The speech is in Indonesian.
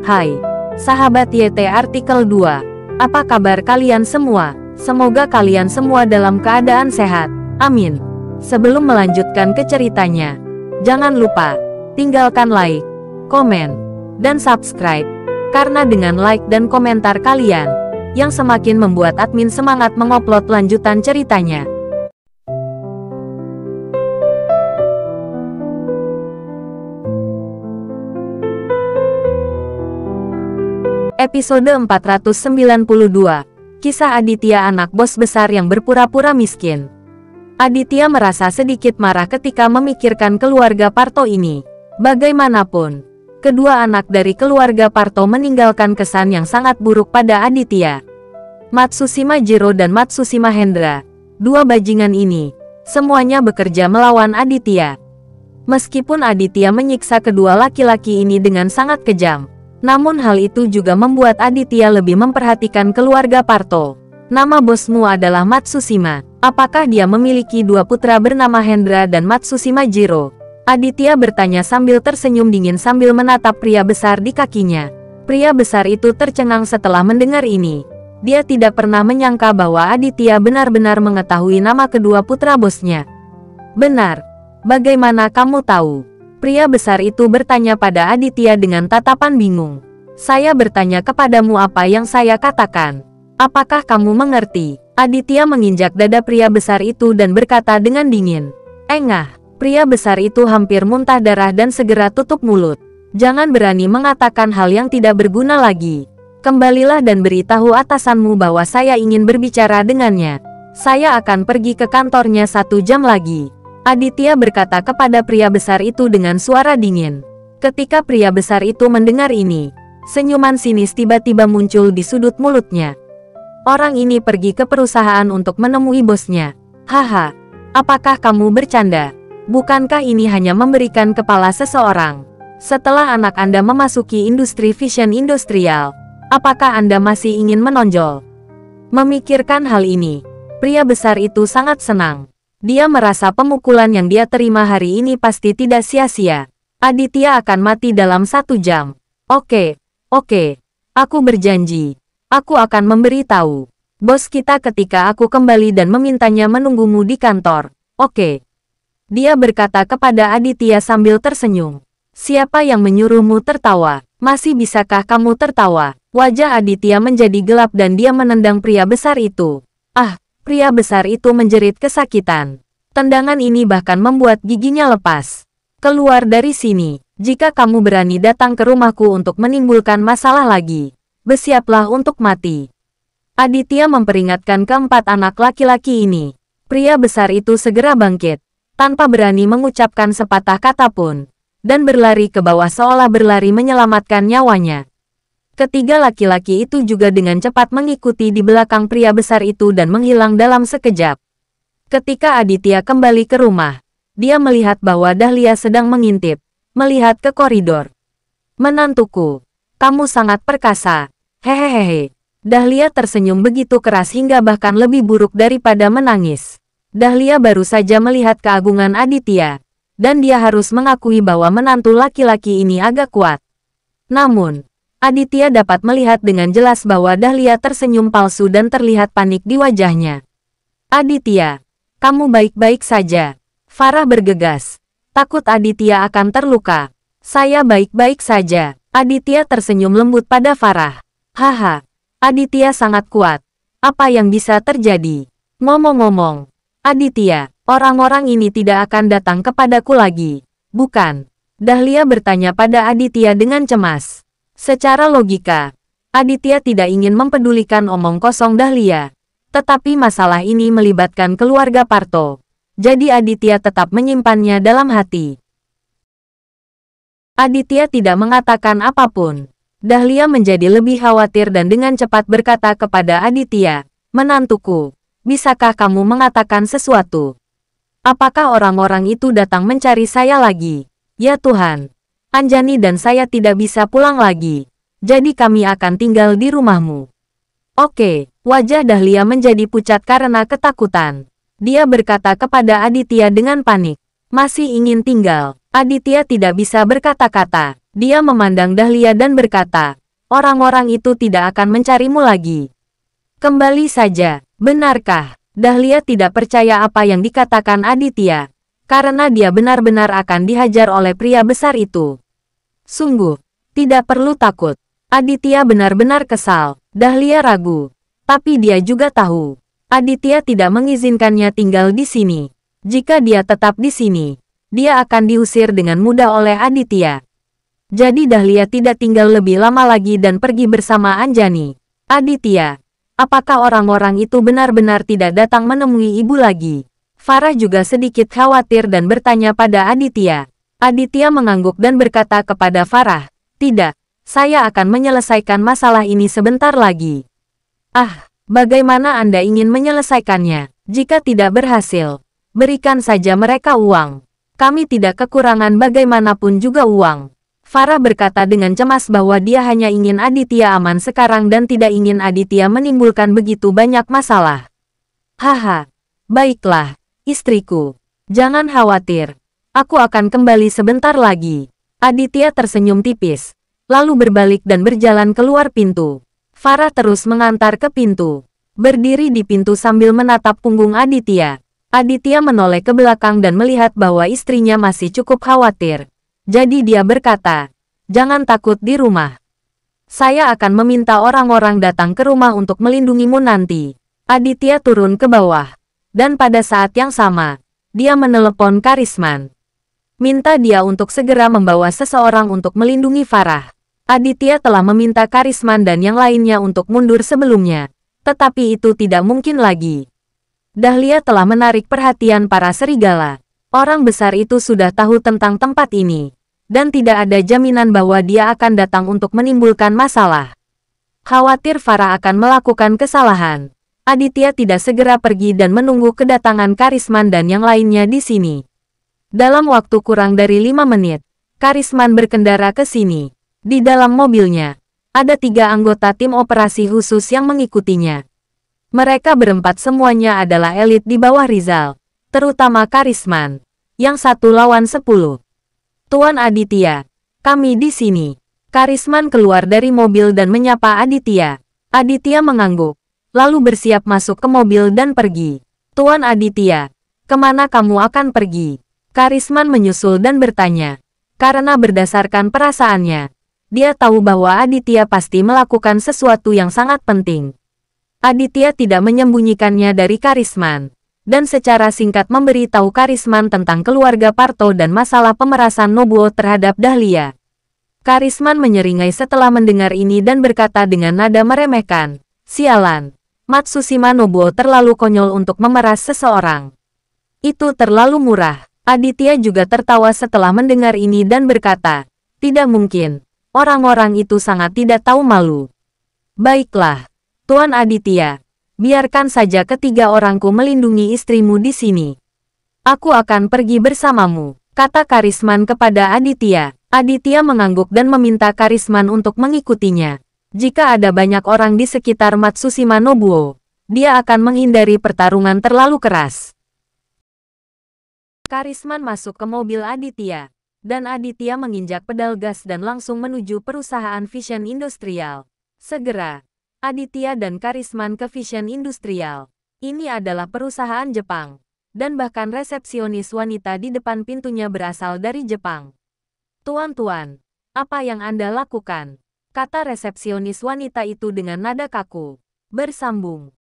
Hai, sahabat YT Artikel 2. Apa kabar kalian semua? Semoga kalian semua dalam keadaan sehat. Amin. Sebelum melanjutkan ke ceritanya, jangan lupa tinggalkan like, komen, dan subscribe. Karena dengan like dan komentar kalian, yang semakin membuat admin semangat mengupload lanjutan ceritanya. Episode 492. Kisah Aditya, anak bos besar yang berpura-pura miskin. Aditya merasa sedikit marah ketika memikirkan keluarga Parto ini. Bagaimanapun, kedua anak dari keluarga Parto meninggalkan kesan yang sangat buruk pada Aditya. Matsushima Jiro dan Matsushima Hendra, dua bajingan ini, semuanya bekerja melawan Aditya. Meskipun Aditya menyiksa kedua laki-laki ini dengan sangat kejam, namun hal itu juga membuat Aditya lebih memperhatikan keluarga Parto. Nama bosmu adalah Matsushima. Apakah dia memiliki dua putra bernama Hendra dan Matsushima Jiro? Aditya bertanya sambil tersenyum dingin sambil menatap pria besar di kakinya. Pria besar itu tercengang setelah mendengar ini. Dia tidak pernah menyangka bahwa Aditya benar-benar mengetahui nama kedua putra bosnya. Benar. Bagaimana kamu tahu? Pria besar itu bertanya pada Aditya dengan tatapan bingung. Saya bertanya kepadamu apa yang saya katakan. Apakah kamu mengerti? Aditya menginjak dada pria besar itu dan berkata dengan dingin. Engah, pria besar itu hampir muntah darah dan segera tutup mulut. Jangan berani mengatakan hal yang tidak berguna lagi. Kembalilah dan beritahu atasanmu bahwa saya ingin berbicara dengannya. Saya akan pergi ke kantornya 1 jam lagi. Aditya berkata kepada pria besar itu dengan suara dingin. Ketika pria besar itu mendengar ini, senyuman sinis tiba-tiba muncul di sudut mulutnya. Orang ini pergi ke perusahaan untuk menemui bosnya. Haha, apakah kamu bercanda? Bukankah ini hanya memberikan kepala seseorang? Setelah anak Anda memasuki industri fashion industrial, apakah Anda masih ingin menonjol? Memikirkan hal ini, pria besar itu sangat senang. Dia merasa pemukulan yang dia terima hari ini pasti tidak sia-sia. Aditya akan mati dalam 1 jam. Oke, aku berjanji. Aku akan memberitahu bos kita ketika aku kembali dan memintanya menunggumu di kantor. Oke. Dia berkata kepada Aditya sambil tersenyum. Siapa yang menyuruhmu tertawa? Masih bisakah kamu tertawa? Wajah Aditya menjadi gelap dan dia menendang pria besar itu. Ah! Pria besar itu menjerit kesakitan. Tendangan ini bahkan membuat giginya lepas. Keluar dari sini. Jika kamu berani datang ke rumahku untuk menimbulkan masalah lagi, bersiaplah untuk mati. Aditya memperingatkan keempat anak laki-laki ini. Pria besar itu segera bangkit, tanpa berani mengucapkan sepatah kata pun, dan berlari ke bawah seolah berlari menyelamatkan nyawanya. Ketiga laki-laki itu juga dengan cepat mengikuti di belakang pria besar itu dan menghilang dalam sekejap. Ketika Aditya kembali ke rumah, dia melihat bahwa Dahlia sedang mengintip, melihat ke koridor. Menantuku, kamu sangat perkasa. Hehehe. Dahlia tersenyum begitu keras hingga bahkan lebih buruk daripada menangis. Dahlia baru saja melihat keagungan Aditya, dan dia harus mengakui bahwa menantu laki-laki ini agak kuat. Namun, Aditya dapat melihat dengan jelas bahwa Dahlia tersenyum palsu dan terlihat panik di wajahnya. Aditya, kamu baik-baik saja? Farah bergegas. Takut Aditya akan terluka. Saya baik-baik saja. Aditya tersenyum lembut pada Farah. Haha, Aditya sangat kuat. Apa yang bisa terjadi? Ngomong-ngomong, Aditya, orang-orang ini tidak akan datang kepadaku lagi, bukan? Dahlia bertanya pada Aditya dengan cemas. Secara logika, Aditya tidak ingin mempedulikan omong kosong Dahlia. Tetapi masalah ini melibatkan keluarga Parto. Jadi Aditya tetap menyimpannya dalam hati. Aditya tidak mengatakan apapun. Dahlia menjadi lebih khawatir dan dengan cepat berkata kepada Aditya, menantuku, bisakah kamu mengatakan sesuatu? Apakah orang-orang itu datang mencari saya lagi? Ya Tuhan. Anjani dan saya tidak bisa pulang lagi. Jadi kami akan tinggal di rumahmu. Oke, wajah Dahlia menjadi pucat karena ketakutan. Dia berkata kepada Aditya dengan panik. Masih ingin tinggal. Aditya tidak bisa berkata-kata. Dia memandang Dahlia dan berkata, orang-orang itu tidak akan mencarimu lagi. Kembali saja, benarkah? Dahlia tidak percaya apa yang dikatakan Aditya, karena dia benar-benar akan dihajar oleh pria besar itu. Sungguh, tidak perlu takut. Aditya benar-benar kesal. Dahlia ragu, tapi dia juga tahu Aditya tidak mengizinkannya tinggal di sini. Jika dia tetap di sini, dia akan diusir dengan mudah oleh Aditya. Jadi Dahlia tidak tinggal lebih lama lagi dan pergi bersama Anjani. Aditya, apakah orang-orang itu benar-benar tidak datang menemui ibu lagi? Farah juga sedikit khawatir dan bertanya pada Aditya. Aditya mengangguk dan berkata kepada Farah, tidak, saya akan menyelesaikan masalah ini sebentar lagi. Ah, bagaimana Anda ingin menyelesaikannya? Jika tidak berhasil, berikan saja mereka uang. Kami tidak kekurangan bagaimanapun juga uang. Farah berkata dengan cemas bahwa dia hanya ingin Aditya aman sekarang dan tidak ingin Aditya menimbulkan begitu banyak masalah. Haha, baiklah, istriku. Jangan khawatir. Aku akan kembali sebentar lagi. Aditya tersenyum tipis, lalu berbalik dan berjalan keluar pintu. Farah terus mengantar ke pintu. Berdiri di pintu sambil menatap punggung Aditya. Aditya menoleh ke belakang dan melihat bahwa istrinya masih cukup khawatir. Jadi dia berkata, jangan takut di rumah. Saya akan meminta orang-orang datang ke rumah untuk melindungimu nanti. Aditya turun ke bawah. Dan pada saat yang sama, dia menelepon Karisman. Minta dia untuk segera membawa seseorang untuk melindungi Farah. Aditya telah meminta Karisman dan yang lainnya untuk mundur sebelumnya. Tetapi itu tidak mungkin lagi. Dahlia telah menarik perhatian para serigala. Orang besar itu sudah tahu tentang tempat ini. Dan tidak ada jaminan bahwa dia akan datang untuk menimbulkan masalah. Khawatir Farah akan melakukan kesalahan, Aditya tidak segera pergi dan menunggu kedatangan Karisman dan yang lainnya di sini. Dalam waktu kurang dari 5 menit, Karisman berkendara ke sini. Di dalam mobilnya, ada 3 anggota tim operasi khusus yang mengikutinya. Mereka berempat semuanya adalah elit di bawah Rizal, terutama Karisman, yang 1 lawan 10. Tuan Aditya, kami di sini. Karisman keluar dari mobil dan menyapa Aditya. Aditya mengangguk, lalu bersiap masuk ke mobil dan pergi. Tuan Aditya, kemana kamu akan pergi? Karisman menyusul dan bertanya. Karena berdasarkan perasaannya, dia tahu bahwa Aditya pasti melakukan sesuatu yang sangat penting. Aditya tidak menyembunyikannya dari Karisman. Dan secara singkat memberi tahu Karisman tentang keluarga Parto dan masalah pemerasan Nobuo terhadap Dahlia. Karisman menyeringai setelah mendengar ini dan berkata dengan nada meremehkan, sialan, Matsushima Nobuo terlalu konyol untuk memeras seseorang. Itu terlalu murah. Aditya juga tertawa setelah mendengar ini dan berkata, tidak mungkin, orang-orang itu sangat tidak tahu malu. Baiklah, Tuan Aditya. Biarkan saja ketiga orangku melindungi istrimu di sini. Aku akan pergi bersamamu, kata Karisman kepada Aditya. Aditya mengangguk dan meminta Karisman untuk mengikutinya. Jika ada banyak orang di sekitar Matsushima Nobuo, dia akan menghindari pertarungan terlalu keras. Karisman masuk ke mobil Aditya, dan Aditya menginjak pedal gas dan langsung menuju perusahaan Vision Industrial. Segera, Aditya dan Karisman ke Vision Industrial. Ini adalah perusahaan Jepang. Dan bahkan resepsionis wanita di depan pintunya berasal dari Jepang. Tuan-tuan, apa yang Anda lakukan? Kata resepsionis wanita itu dengan nada kaku. Bersambung.